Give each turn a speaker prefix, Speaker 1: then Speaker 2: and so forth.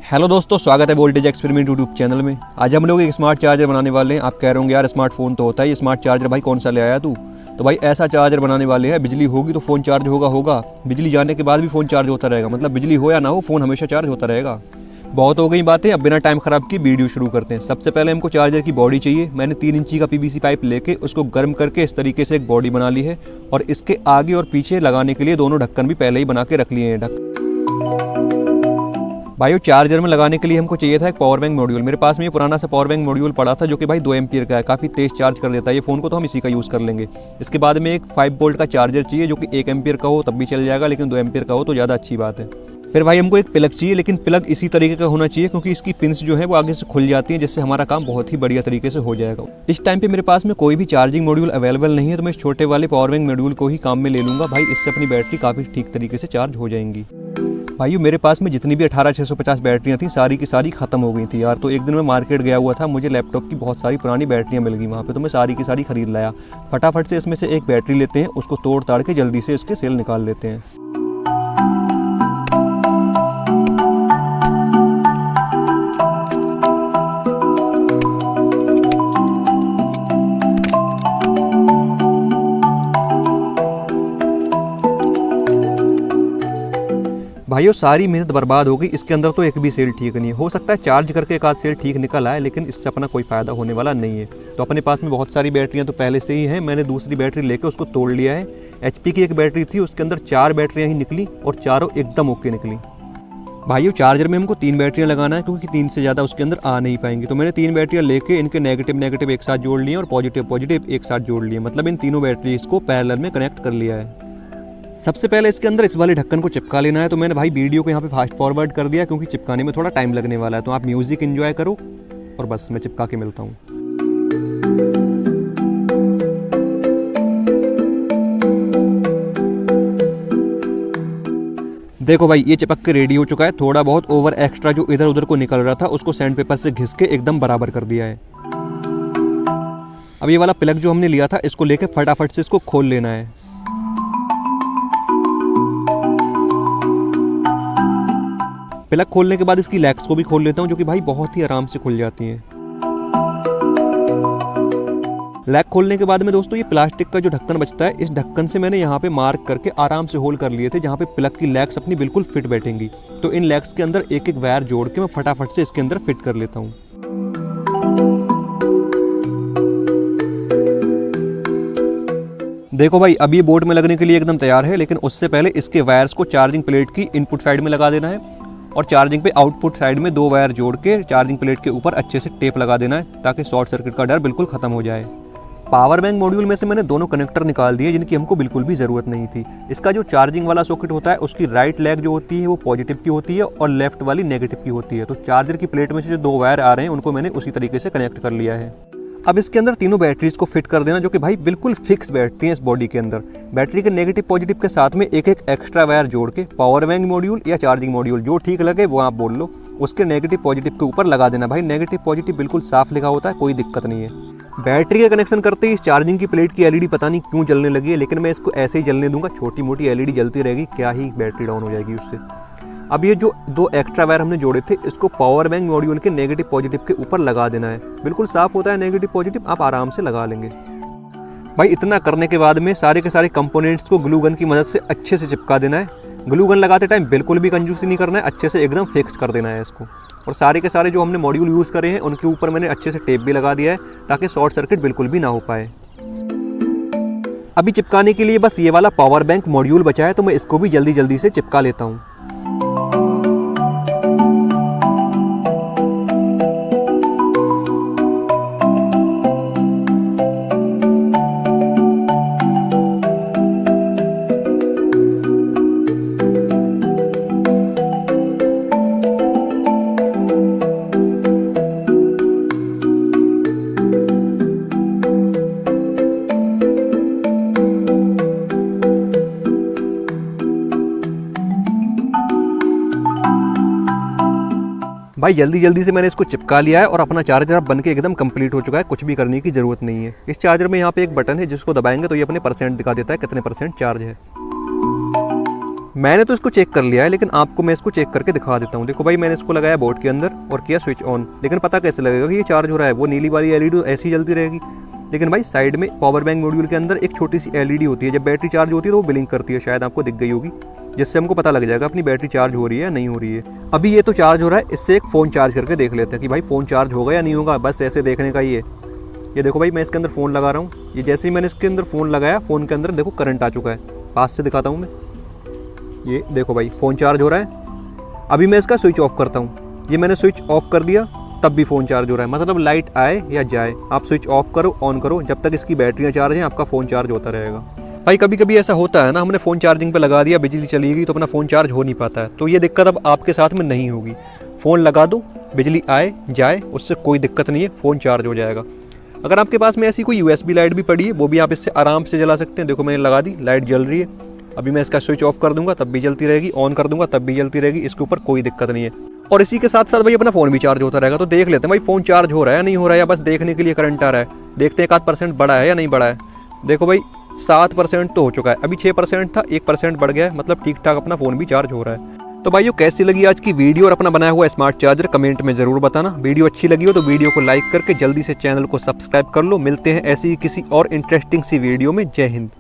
Speaker 1: Hello दोस्तों, स्वागत है वोल्टेज एक्सपेरिमेंट यूट्यूब चैनल में। आज हम लोग एक स्मार्ट चार्जर बनाने वाले हैं। आप कह रहे होंगे यार स्मार्टफोन तो होता है, ये स्मार्ट चार्जर भाई कौन सा ले आया तू। तो भाई ऐसा चार्जर बनाने वाले हैं, बिजली होगी तो फ़ोन चार्ज होगा, बिजली जाने के बाद भी फ़ोन चार्ज होता रहेगा। मतलब बिजली हो या ना हो, फ़ोन हमेशा चार्ज होता रहेगा। बहुत हो गई बातें, अब बिना टाइम ख़राब की वीडियो शुरू करते हैं। सबसे पहले हमको चार्जर की बॉडी चाहिए। मैंने 3 इंची का पीवीसी पाइप लेके उसको गर्म करके इस तरीके से एक बॉडी बना ली है, और इसके आगे और पीछे लगाने के लिए दोनों ढक्कन भी पहले ही बना के रख लिए हैं। भाई चार्जर में लगाने के लिए हमको चाहिए था एक पावर बैंक मॉड्यूल। मेरे पास में ये पुराना सा पावर बैंक मॉड्यूल पड़ा था जो कि भाई 2 एम्पियर का है, काफ़ी तेज़ चार्ज कर देता है ये फ़ोन को, तो हम इसी का यूज़ कर लेंगे। इसके बाद में एक 5 वोल्ट का चार्जर चाहिए जो कि 1 एम्पियर का हो तब भी चल जाएगा, लेकिन 2 एम्पियर का हो तो ज़्यादा अच्छी बात है। फिर भाई हमको एक प्लग चाहिए, लेकिन प्लग इसी तरीके का होना चाहिए क्योंकि इसकी पिंस जो है वो आगे से खुल जाती हैं, जिससे हमारा काम बहुत ही बढ़िया तरीके से हो जाएगा। इस टाइम पे मेरे पास में कोई भी चार्जिंग मॉड्यूल अवेलेबल नहीं है, तो मैं इस छोटे वाले पावर बैंक मॉड्यूल को ही काम में ले लूँगा। भाई इससे अपनी बैटरी काफ़ी ठीक तरीके से चार्ज हो जाएंगी। भाइयों मेरे पास में जितनी भी 18650 बैटरियाँ थी सारी की सारी ख़त्म हो गई थी यार। तो एक दिन मैं मार्केट गया हुआ था, मुझे लैपटॉप की बहुत सारी पुरानी बैटरियाँ मिल गई वहाँ पे, तो मैं सारी की सारी खरीद लाया। फटाफट से इसमें से एक बैटरी लेते हैं, उसको तोड़ ताड़ के जल्दी से इसके सेल निकाल लेते हैं। भाइयों सारी मेहनत बर्बाद हो गई, इसके अंदर तो एक भी सेल ठीक नहीं है। हो सकता है चार्ज करके एक आध सेल ठीक निकल आए, लेकिन इससे अपना कोई फ़ायदा होने वाला नहीं है। तो अपने पास में बहुत सारी बैटरियां तो पहले से ही हैं, मैंने दूसरी बैटरी लेकर उसको तोड़ लिया है। HP की एक बैटरी थी, उसके अंदर 4 बैटरियाँ ही निकली और चारों एकदम ओके निकली। भाइयों चार्जर में हमको 3 बैटरियाँ लगाना है क्योंकि 3 से ज़्यादा उसके अंदर आ नहीं पाएंगी। तो मैंने 3 बैटरियाँ लेके इनके नेगेटिव एक साथ जोड़ लिए और पॉजिटिव एक साथ जोड़ लिए। मतलब इन तीनों बैटरीज को पैरेलल में कनेक्ट कर लिया है। सबसे पहले इसके अंदर इस वाले ढक्कन को चिपका लेना है। तो मैंने भाई वीडियो को यहाँ पे फास्ट फॉरवर्ड कर दिया क्योंकि चिपकाने में थोड़ा टाइम लगने वाला है। तो आप म्यूजिक एंजॉय करो और बस मैं चिपका के मिलता हूँ। देखो भाई ये चिपक के रेडी हो चुका है। थोड़ा बहुत ओवर एक्स्ट्रा जो इधर उधर को निकल रहा था उसको सैंड पेपर से घिस के एकदम बराबर कर दिया है। अब ये वाला प्लग जो हमने लिया था इसको लेके फटाफट से इसको खोल लेना है। प्लग खोलने के बाद इसकी लैग्स को भी खोल लेता हूँ, जो कि भाई बहुत ही आराम से खुल जाती हैं। लैग खोलने के बाद में दोस्तों ये प्लास्टिक का जो ढक्कन बचता है, इस ढक्कन से मैंने यहाँ पे मार्क करके आराम से होल कर लिए थे, जहाँ पे प्लग की लैग्स अपनी बिल्कुल फिट बैठेंगी। तो इन लैग्स के अंदर एक एक वायर जोड़ के मैं फटाफट से इसके अंदर फिट कर लेता हूँ। देखो भाई अब ये बोर्ड में लगने के लिए एकदम तैयार है, लेकिन उससे पहले इसके वायर्स को चार्जिंग प्लेट की इनपुट साइड में लगा देना है और चार्जिंग पे आउटपुट साइड में 2 वायर जोड़ के चार्जिंग प्लेट के ऊपर अच्छे से टेप लगा देना है, ताकि शॉर्ट सर्किट का डर बिल्कुल खत्म हो जाए। पावर बैंक मॉड्यूल में से मैंने दोनों कनेक्टर निकाल दिए जिनकी हमको बिल्कुल भी ज़रूरत नहीं थी। इसका जो चार्जिंग वाला सॉकेट होता है उसकी राइट लेग जो होती है वो पॉजिटिव की होती है और लेफ्ट वाली नेगेटिव की होती है। तो चार्जर की प्लेट में से जो 2 वायर आ रहे हैं उनको मैंने उसी तरीके से कनेक्ट कर लिया है। अब इसके अंदर तीनों बैटरीज को फिट कर देना, जो कि भाई बिल्कुल फिक्स बैठती हैं इस बॉडी के अंदर। बैटरी के नेगेटिव पॉजिटिव के साथ में एक एक एक्स्ट्रा वायर जोड़ के पावर बैंक मॉड्यूल या चार्जिंग मॉड्यूल जो ठीक लगे वो आप बोल लो, उसके नेगेटिव पॉजिटिव के ऊपर लगा देना। भाई नेगेटिव पॉजिटिव बिल्कुल साफ लिखा होता है, कोई दिक्कत नहीं है। बैटरी का कनेक्शन करते ही इस चार्जिंग की प्लेट की LED पता नहीं क्यों जलने लगी है, लेकिन मैं इसको ऐसे ही जलने दूंगा। छोटी मोटी LED जलती रहेगी, क्या ही बैटरी डाउन हो जाएगी उससे। अब ये जो 2 एक्स्ट्रा वायर हमने जोड़े थे इसको पावर बैंक मॉड्यूल के नेगेटिव पॉजिटिव के ऊपर लगा देना है। बिल्कुल साफ होता है नेगेटिव पॉजिटिव, आप आराम से लगा लेंगे। भाई इतना करने के बाद में सारे के सारे कंपोनेंट्स को ग्लू गन की मदद से अच्छे से चिपका देना है। ग्लू गन लगाते टाइम बिल्कुल भी कंजूसी नहीं करना है, अच्छे से एकदम फिक्स कर देना है इसको। और सारे के सारे जो हमने मॉड्यूल यूज़ करे हैं उनके ऊपर मैंने अच्छे से टेप भी लगा दिया है, ताकि शॉर्ट सर्किट बिल्कुल भी ना हो पाए। अभी चिपकाने के लिए बस ये वाला पावर बैंक मॉड्यूल बचा है, तो मैं इसको भी जल्दी जल्दी से चिपका लेता हूँ। भाई जल्दी जल्दी से मैंने इसको चिपका लिया है और अपना चार्जर अब बन के एकदम कंप्लीट हो चुका है। कुछ भी करने की ज़रूरत नहीं है। इस चार्जर में यहाँ पे एक बटन है जिसको दबाएंगे तो ये अपने परसेंट दिखा देता है कितने % चार्ज है। मैंने तो इसको चेक कर लिया है, लेकिन आपको मैं इसको चेक करके दिखा देता हूँ। देखो भाई, मैंने इसको लगाया बोर्ड के अंदर और किया स्विच ऑन, लेकिन पता कैसे लगेगा कि ये चार्ज हो रहा है? वो नीली वाली एलईडी ऐसी जलती रहेगी। लेकिन भाई साइड में पावर बैंक मॉड्यूल के अंदर एक छोटी सी एलईडी होती है, जब बैटरी चार्ज होती है तो वो ब्लिंक करती है, शायद आपको दिख गई होगी, जिससे हमको पता लग जाएगा अपनी बैटरी चार्ज हो रही है या नहीं हो रही है। अभी ये तो चार्ज हो रहा है, इससे एक फ़ोन चार्ज करके देख लेते हैं कि भाई फ़ोन चार्ज होगा या नहीं होगा, बस ऐसे देखने का ही है। ये देखो भाई, मैं इसके अंदर फ़ोन लगा रहा हूँ। ये जैसे ही मैंने इसके अंदर फ़ोन लगाया, फ़ोन के अंदर देखो करंट आ चुका है। पास से दिखाता हूँ मैं, ये देखो भाई फ़ोन चार्ज हो रहा है। अभी मैं इसका स्विच ऑफ करता हूँ, ये मैंने स्विच ऑफ कर दिया, तब भी फ़ोन चार्ज हो रहा है। मतलब लाइट आए या जाए, आप स्विच ऑफ करो ऑन करो, जब तक इसकी बैटरियाँ चार्ज हैं आपका फ़ोन चार्ज होता रहेगा। भाई कभी कभी ऐसा होता है ना, हमने फ़ोन चार्जिंग पे लगा दिया, बिजली चली गई तो अपना फ़ोन चार्ज हो नहीं पाता है। तो ये दिक्कत अब आपके साथ में नहीं होगी। फ़ोन लगा दो, बिजली आए जाए उससे कोई दिक्कत नहीं है, फ़ोन चार्ज हो जाएगा। अगर आपके पास में ऐसी कोई USB लाइट भी पड़ी है, वो भी आप इससे आराम से जला सकते हैं। देखो मैंने लगा दी, लाइट जल रही है। अभी मैं इसका स्विच ऑफ कर दूंगा तब भी जलती रहेगी, ऑन कर दूंगा तब भी जलती रहेगी, इसके ऊपर कोई दिक्कत नहीं है। और इसी के साथ साथ भाई अपना फ़ोन भी चार्ज होता रहेगा। तो देख लेते हैं भाई फ़ोन चार्ज हो रहा है या नहीं हो रहा है, या बस देखने के लिए करंट आ रहा है। देखते हैं 1% बढ़ा है या नहीं बढ़ा है। देखो भाई 7% तो हो चुका है, अभी 6% था, 1% बढ़ गया है, मतलब ठीक ठाक अपना फ़ोन भी चार्ज हो रहा है। तो भाइयों कैसी लगी आज की वीडियो और अपना बनाया हुआ स्मार्ट चार्जर कमेंट में ज़रूर बताना। वीडियो अच्छी लगी हो तो वीडियो को लाइक करके जल्दी से चैनल को सब्सक्राइब कर लो। मिलते हैं ऐसी किसी और इंटरेस्टिंग सी वीडियो में। जय हिंद।